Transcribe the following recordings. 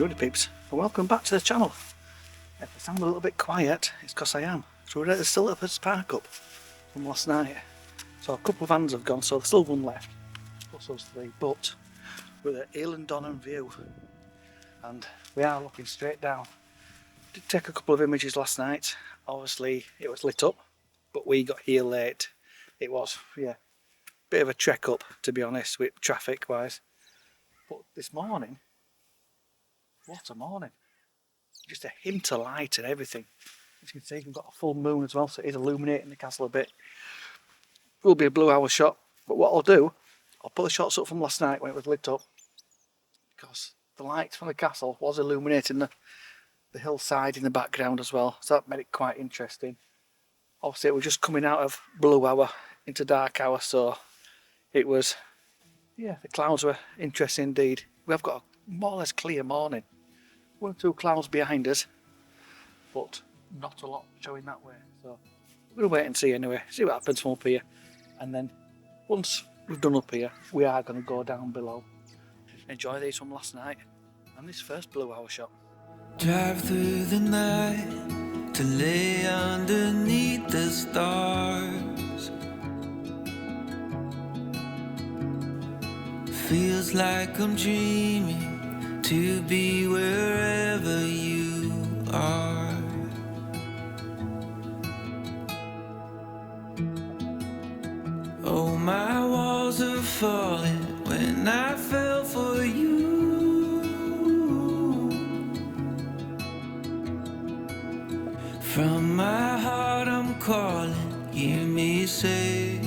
Howdy peeps, and welcome back to the channel. If I sound a little bit quiet, it's because I am. So we're still at the spark up from last night. So a couple of vans have gone, so there's still one left, plus us three, but we're at Eilean Donan view, and we are looking straight down. Did take a couple of images last night. Obviously it was lit up, but we got here late. It was, yeah, bit of a trek up, to be honest, with traffic wise. But this morning, what a morning. Just a hint of light and everything. As you can see, we've got a full moon as well, so it is illuminating the castle a bit. Will be a blue hour shot, but what I'll do, I'll put the shots up from last night when it was lit up, because the light from the castle was illuminating the hillside in the background as well, so that made it quite interesting. Obviously, it was just coming out of blue hour into dark hour, so it was, yeah, the clouds were interesting indeed. We have got a more or less clear morning. One or two clouds behind us, but not a lot showing that way. So we'll wait and see anyway, see what happens from up here. And then once we've done up here, we are going to go down below. Enjoy these from last night and this first blue hour shot. Drive through the night to lay underneath the stars. Feels like I'm dreaming to be wherever you are. Oh, my walls are falling when I fell for you. From my heart I'm calling, hear me say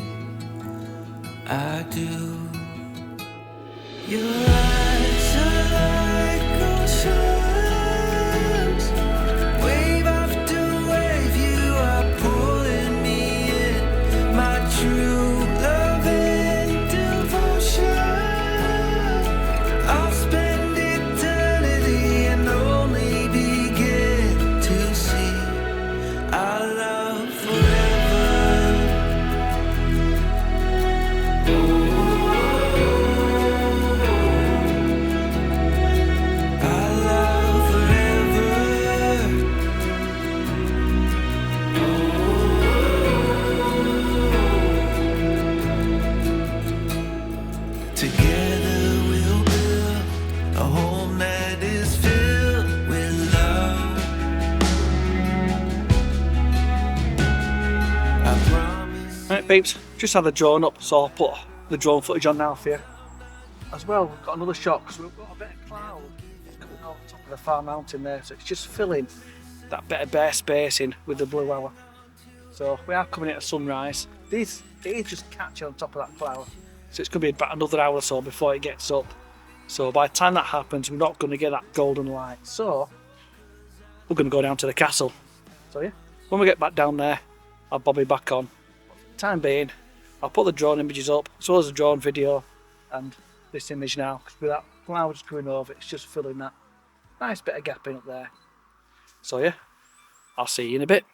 I do. Your eyes are like oceans, wave after wave, you are pulling me in. My true love and devotion, I'll spend eternity and only begin to see our love forever. Our love forever. Together we'll build a home that is filled with love. I promise. Right peeps, just had the drone up, so I'll put the drone footage on now for you. As well, we've got another shot because we've got a bit of cloud coming over the top of the far mountain there, so it's just filling that bit of bare space in with the blue hour. So we are coming at sunrise. These just catch on top of that cloud, so it's going to be about another hour or so before it gets up. So by the time that happens, we're not going to get that golden light. So we're going to go down to the castle. So yeah, when we get back down there, I'll bob it back on. For the time being, I'll put the drone images up, as well as the drone video and this image now, because with that cloud just coming over, it's just filling that nice bit of gap in up there. So yeah, I'll see you in a bit.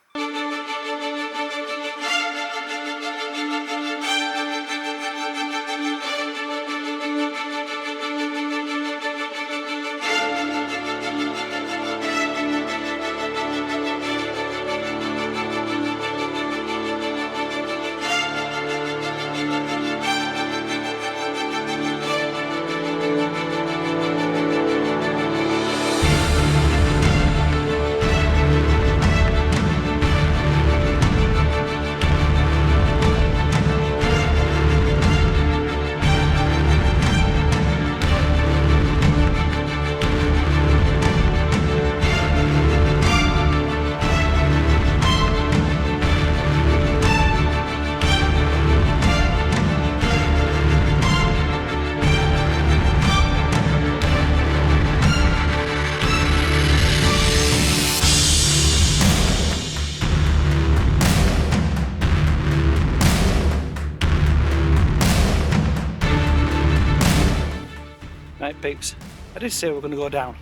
Right peeps, I did say we were going to go down,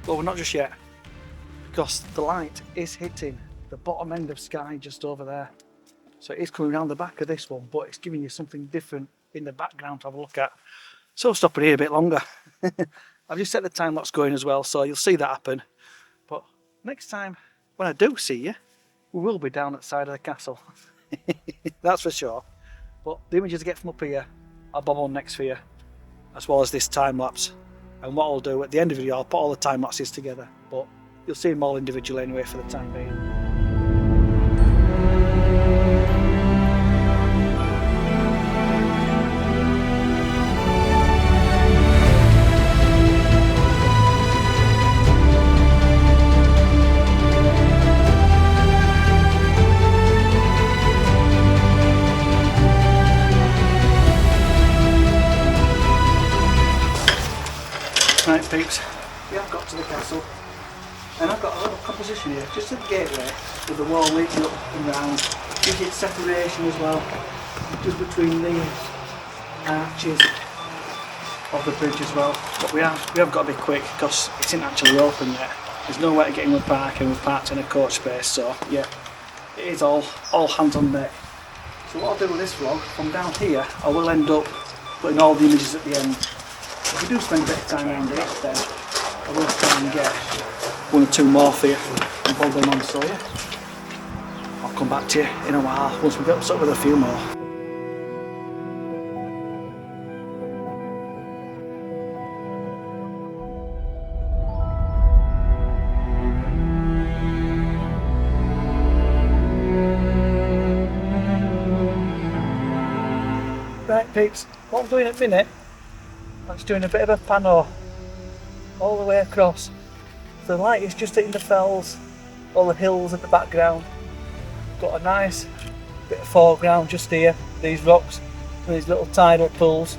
but we're not just yet, because the light is hitting the bottom end of Skye just over there. So it is coming around the back of this one, but it's giving you something different in the background to have a look at. So stop it here a bit longer. I've just set the time lapse going as well, so you'll see that happen. But next time, when I do see you, we will be down at the side of the castle. That's for sure. But the images I get from up here, I'll bob on next for you, as well as this time lapse. And what I'll do at the end of the video, I'll put all the time lapses together. But you'll see them all individually anyway for the time being. Right peeps, we have got to the castle and I've got a little composition here just at the gateway with the wall leading up and round. Gives it separation as well, just between the arches of the bridge as well. But we have got to be quick because it isn't actually open yet. There's nowhere to get in with parking, we've parked in a coach space, so yeah, it is all hands on deck. So what I'll do with this vlog, from down here I will end up putting all the images at the end. If we do spend a bit of time around it, then I will try and get one or two more for you and bob them on, so yeah. I'll come back to you in a while once we get up with a few more. Right peeps, what I'm doing at the minute, I'm just doing a bit of a pano all the way across. So the light is just hitting the fells, all the hills in the background. Got a nice bit of foreground just here, these rocks and these little tidal pools.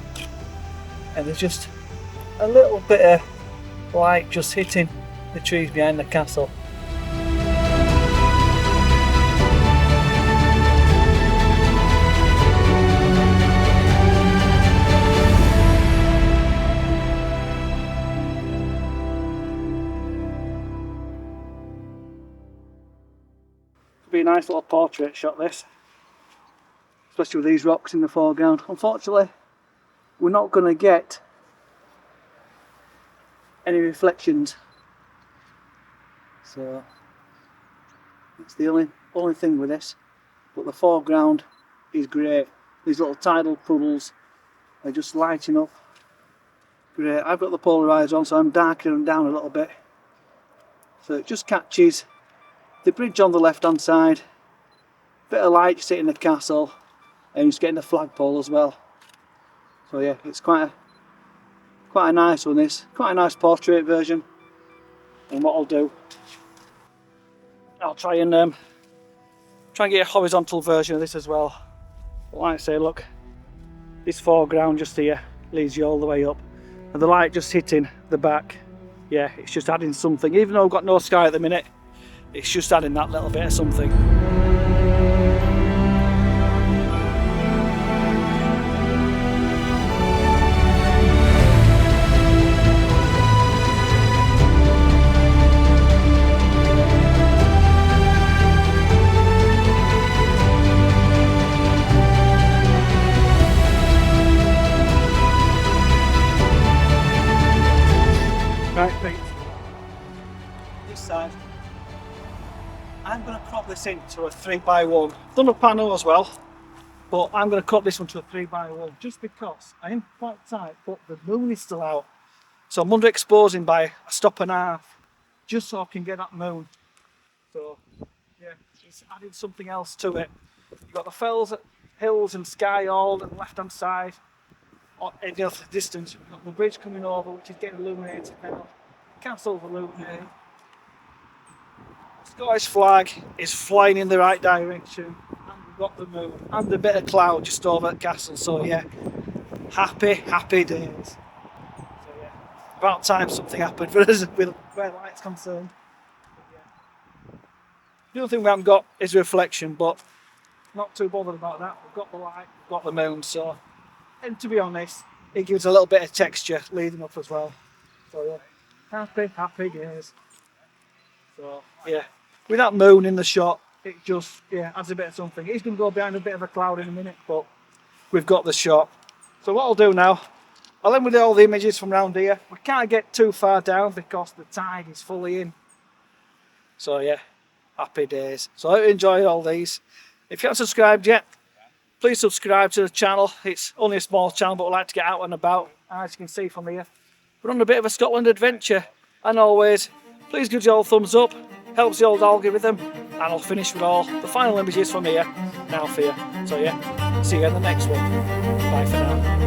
And there's just a little bit of light just hitting the trees behind the castle. Be a nice little portrait shot this, especially with these rocks in the foreground. Unfortunately, we're not going to get any reflections, so it's the only thing with this. But the foreground is great. These little tidal puddles are just lighting up. Great. I've got the polarizer on, so I'm darkening them down a little bit, so it just catches the bridge on the left hand side, bit of light just hitting the castle, and just getting the flagpole as well. So yeah, it's quite a nice one, this, quite a nice portrait version. And what I'll do, I'll try and get a horizontal version of this as well. But like I say, look, this foreground just here leads you all the way up, and the light just hitting the back, yeah, it's just adding something. Even though I've got no sky at the minute, it's just adding that little bit of something. Right, Pete. This side. I'm going to crop this into a 3x1. I've done a panel as well, but I'm going to crop this one to a 3x1 just because I am quite tight, but the moon is still out. So I'm underexposing by a stop and a half, just so I can get that moon. So yeah, it's adding something else to it. You've got the fells, hills and Skye all at the left hand side. In the other distance, you've got the bridge coming over, which is getting illuminated now. Castle's illuminated. Scottish flag is flying in the right direction, and we've got the moon and a bit of cloud just over the castle, so yeah, happy days. So yeah, about time something happened for us with where light's concerned. But yeah. The other thing we haven't got is reflection, but not too bothered about that. We've got the light, we've got the moon, so, and to be honest, it gives a little bit of texture leading up as well. So yeah, happy days. So yeah, with that moon in the shot, it just adds a bit of something. He's going to go behind a bit of a cloud in a minute, but we've got the shot. So what I'll do now, I'll end with all the images from around here. We can't get too far down because the tide is fully in. So yeah, happy days. So I hope you enjoy all these. If you haven't subscribed yet, please subscribe to the channel. It's only a small channel, but we like to get out and about. As you can see from here, we're on a bit of a Scotland adventure. And always, please give the old thumbs up. Helps the old algorithm. And I'll finish with all the final images from here now for you. So yeah, see you in the next one. Bye for now.